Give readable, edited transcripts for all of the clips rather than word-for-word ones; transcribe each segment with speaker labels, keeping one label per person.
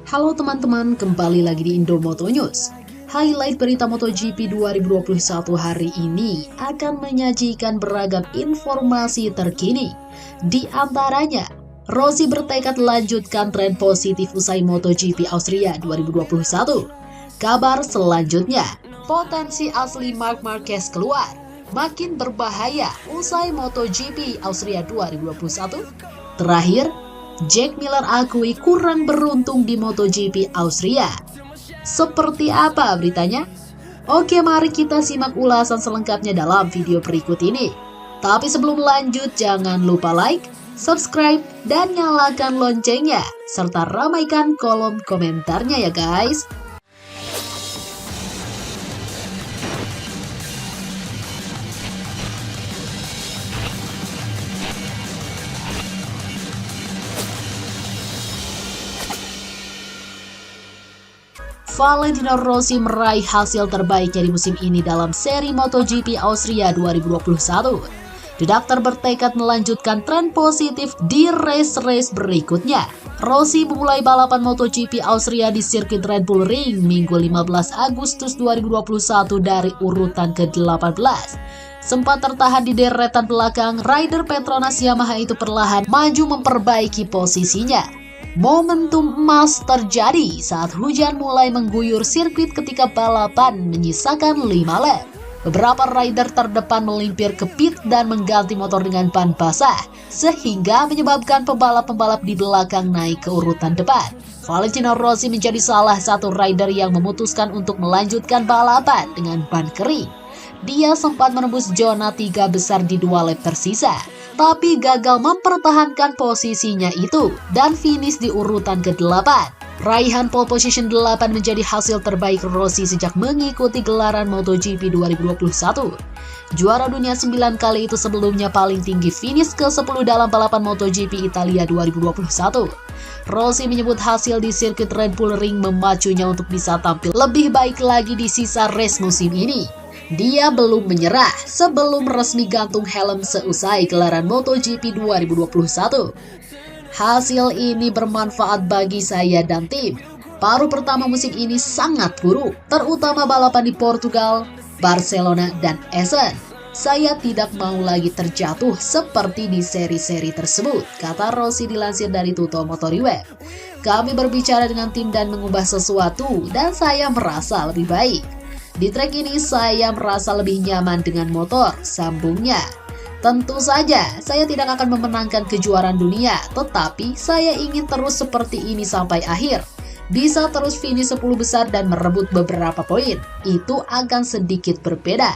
Speaker 1: Halo teman-teman, kembali lagi di Indomoto News. Highlight berita MotoGP 2021 hari ini akan menyajikan beragam informasi terkini. Di antaranya, Rossi bertekad lanjutkan tren positif usai MotoGP Austria 2021. Kabar selanjutnya, potensi asli Marc Marquez keluar, makin berbahaya usai MotoGP Austria 2021. Terakhir, Jack Miller akui kurang beruntung di MotoGP Austria. Seperti apa beritanya? Oke, mari kita simak ulasan selengkapnya dalam video berikut ini. Tapi sebelum lanjut, jangan lupa like, subscribe, dan nyalakan loncengnya, serta ramaikan kolom komentarnya ya guys. Valentino Rossi meraih hasil terbaiknya di musim ini dalam seri MotoGP Austria 2021. The Doctor bertekad melanjutkan tren positif di race-race berikutnya. Rossi memulai balapan MotoGP Austria di sirkuit Red Bull Ring Minggu 15 Agustus 2021 dari urutan ke-18. Sempat tertahan di deretan belakang, rider Petronas Yamaha itu perlahan maju memperbaiki posisinya. Momentum emas terjadi saat hujan mulai mengguyur sirkuit ketika balapan menyisakan 5 lap. Beberapa rider terdepan melimpir ke pit dan mengganti motor dengan ban basah, sehingga menyebabkan pembalap-pembalap di belakang naik ke urutan depan. Valentino Rossi menjadi salah satu rider yang memutuskan untuk melanjutkan balapan dengan ban kering. Dia sempat menembus zona 3 besar di 2 lap tersisa, tapi gagal mempertahankan posisinya itu dan finish di urutan ke-8. Raihan pole position 8 menjadi hasil terbaik Rossi sejak mengikuti gelaran MotoGP 2021. Juara dunia 9 kali itu sebelumnya paling tinggi finish ke-10 dalam balapan MotoGP Italia 2021. Rossi menyebut hasil di sirkuit Red Bull Ring memacunya untuk bisa tampil lebih baik lagi di sisa race musim ini. Dia belum menyerah sebelum resmi gantung helm seusai gelaran MotoGP 2021. Hasil ini bermanfaat bagi saya dan tim. Paruh pertama musim ini sangat buruk, terutama balapan di Portugal, Barcelona, dan Essen. Saya tidak mau lagi terjatuh seperti di seri-seri tersebut, kata Rossi dilansir dari Tutto Motori Web. Kami berbicara dengan tim dan mengubah sesuatu, dan saya merasa lebih baik. Di trek ini saya merasa lebih nyaman dengan motor, sambungnya. Tentu saja, saya tidak akan memenangkan kejuaraan dunia, tetapi saya ingin terus seperti ini sampai akhir. Bisa terus finish 10 besar dan merebut beberapa poin, itu akan sedikit berbeda.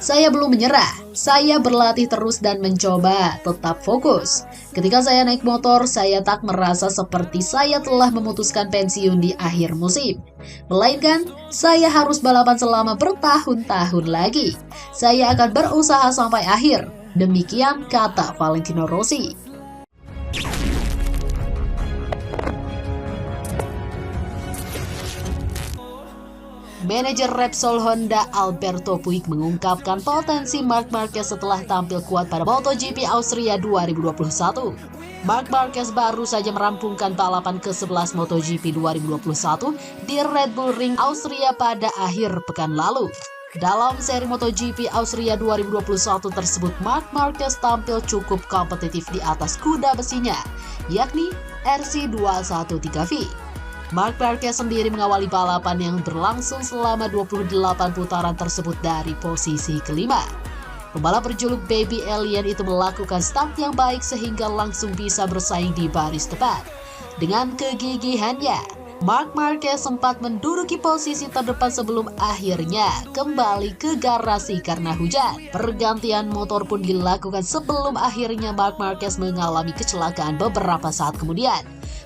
Speaker 1: Saya belum menyerah, saya berlatih terus dan mencoba tetap fokus. Ketika saya naik motor, saya tak merasa seperti saya telah memutuskan pensiun di akhir musim. Melainkan, saya harus balapan selama bertahun-tahun lagi. Saya akan berusaha sampai akhir. Demikian kata Valentino Rossi. Manajer Repsol Honda Alberto Puig mengungkapkan potensi Marc Marquez setelah tampil kuat pada MotoGP Austria 2021. Marc Marquez baru saja merampungkan balapan ke-11 MotoGP 2021 di Red Bull Ring Austria pada akhir pekan lalu. Dalam seri MotoGP Austria 2021 tersebut, Marc Marquez tampil cukup kompetitif di atas kuda besinya, yakni RC213V. Marc Marquez sendiri mengawali balapan yang berlangsung selama 28 putaran tersebut dari posisi kelima. Pembalap berjuluk Baby Alien itu melakukan start yang baik sehingga langsung bisa bersaing di baris depan. Dengan kegigihannya, Marc Marquez sempat menduduki posisi terdepan sebelum akhirnya kembali ke garasi karena hujan. Pergantian motor pun dilakukan sebelum akhirnya Marc Marquez mengalami kecelakaan beberapa saat kemudian.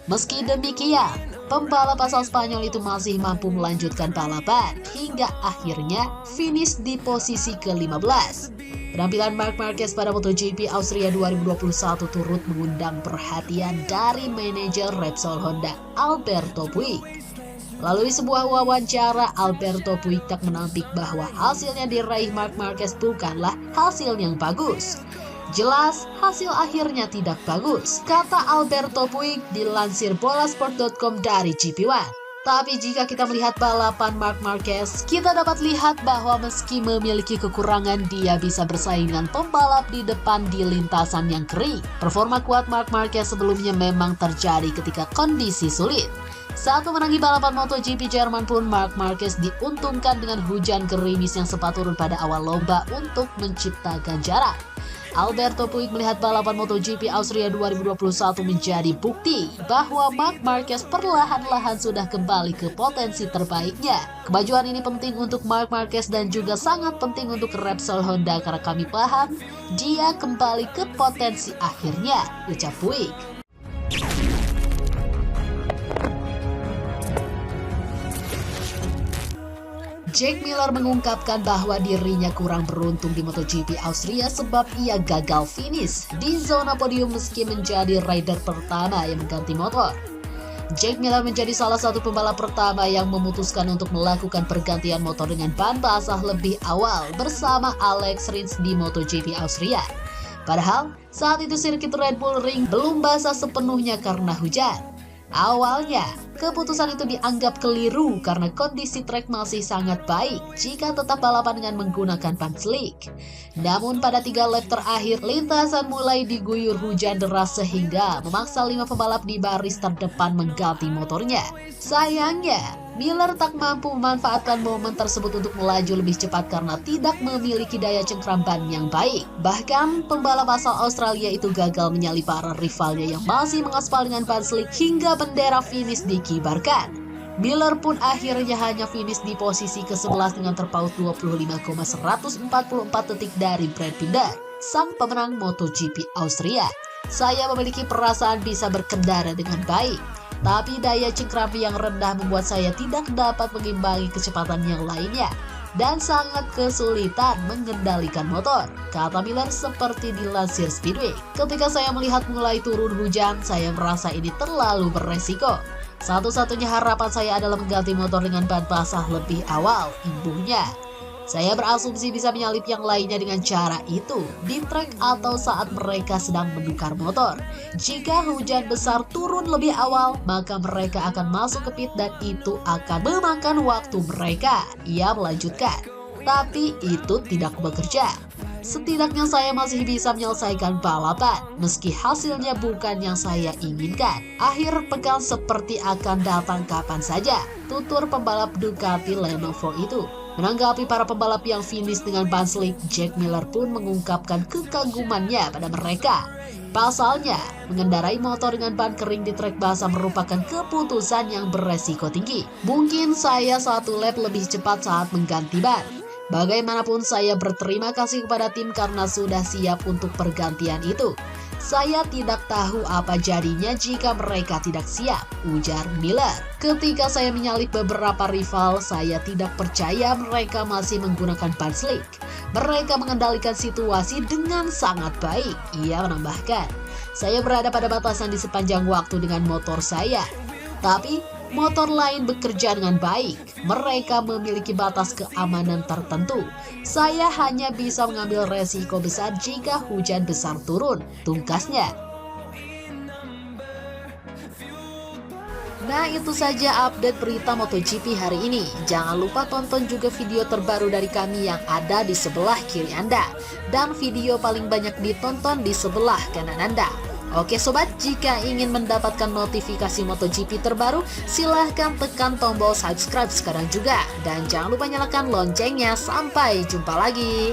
Speaker 1: Meski demikian, pembalap asal Spanyol itu masih mampu melanjutkan balapan hingga akhirnya finish di posisi ke-15. Penampilan Marc Marquez pada MotoGP Austria 2021 turut mengundang perhatian dari manajer Repsol Honda Alberto Puig. Melalui sebuah wawancara, Alberto Puig tak menampik bahwa hasilnya diraih Marc Marquez bukanlah hasil yang bagus. Jelas, hasil akhirnya tidak bagus, kata Alberto Puig dilansir bolasport.com dari GP1. Tapi jika kita melihat balapan Marc Marquez, kita dapat lihat bahwa meski memiliki kekurangan, dia bisa bersaing dengan pembalap di depan di lintasan yang kering. Performa kuat Marc Marquez sebelumnya memang terjadi ketika kondisi sulit. Saat memenangi balapan MotoGP Jerman pun, Marc Marquez diuntungkan dengan hujan gerimis yang sempat turun pada awal lomba untuk menciptakan jarak. Alberto Puig melihat balapan MotoGP Austria 2021 menjadi bukti bahwa Marc Marquez perlahan-lahan sudah kembali ke potensi terbaiknya. Kemajuan ini penting untuk Marc Marquez dan juga sangat penting untuk Repsol Honda karena kami paham dia kembali ke potensi akhirnya, ucap Puig. Jack Miller mengungkapkan bahwa dirinya kurang beruntung di MotoGP Austria sebab ia gagal finish di zona podium meski menjadi rider pertama yang mengganti motor. Jack Miller menjadi salah satu pembalap pertama yang memutuskan untuk melakukan pergantian motor dengan ban basah lebih awal bersama Alex Rins di MotoGP Austria. Padahal saat itu sirkuit Red Bull Ring belum basah sepenuhnya karena hujan. Awalnya, keputusan itu dianggap keliru karena kondisi trek masih sangat baik jika tetap balapan dengan menggunakan ban slick. Namun pada 3 lap terakhir, lintasan mulai diguyur hujan deras sehingga memaksa 5 pembalap di baris terdepan mengganti motornya. Sayangnya, Miller tak mampu memanfaatkan momen tersebut untuk melaju lebih cepat karena tidak memiliki daya cengkram ban yang baik. Bahkan, pembalap asal Australia itu gagal menyalip para rivalnya yang masih mengaspal dengan ban slick hingga bendera finish dikibarkan. Miller pun akhirnya hanya finish di posisi ke-11 dengan terpaut 25,144 detik dari Brad Binder, sang pemenang MotoGP Austria. Saya memiliki perasaan bisa berkendara dengan baik, tapi daya cengkram yang rendah membuat saya tidak dapat mengimbangi kecepatan yang lainnya dan sangat kesulitan mengendalikan motor, kata Miller seperti dilansir Speedway. Ketika saya melihat mulai turun hujan, saya merasa ini terlalu beresiko. Satu-satunya harapan saya adalah mengganti motor dengan ban basah lebih awal, imbuhnya. Saya berasumsi bisa menyalip yang lainnya dengan cara itu, di trek atau saat mereka sedang menukar motor. Jika hujan besar turun lebih awal, maka mereka akan masuk ke pit dan itu akan memakan waktu mereka. Ia melanjutkan, tapi itu tidak bekerja. Setidaknya saya masih bisa menyelesaikan balapan, meski hasilnya bukan yang saya inginkan. Akhir pekan seperti akan datang kapan saja, tutur pembalap Ducati Lenovo itu. Menanggapi para pembalap yang finish dengan ban slick, Jack Miller pun mengungkapkan kekagumannya pada mereka. Pasalnya, mengendarai motor dengan ban kering di trek basah merupakan keputusan yang beresiko tinggi. Mungkin saya 1 lap lebih cepat saat mengganti ban. Bagaimanapun saya berterima kasih kepada tim karena sudah siap untuk pergantian itu. Saya tidak tahu apa jadinya jika mereka tidak siap, ujar Miller. Ketika saya menyalip beberapa rival, saya tidak percaya mereka masih menggunakan ban slick. Mereka mengendalikan situasi dengan sangat baik, ia menambahkan. Saya berada pada batasan di sepanjang waktu dengan motor saya. Tapi, motor lain bekerja dengan baik. Mereka memiliki batas keamanan tertentu. Saya hanya bisa mengambil resiko besar jika hujan besar turun, tungkasnya. Nah, itu saja update berita MotoGP hari ini. Jangan lupa tonton juga video terbaru dari kami yang ada di sebelah kiri Anda. Dan video paling banyak ditonton di sebelah kanan Anda. Oke sobat, jika ingin mendapatkan notifikasi MotoGP terbaru, silahkan tekan tombol subscribe sekarang juga. Dan jangan lupa nyalakan loncengnya. Sampai jumpa lagi.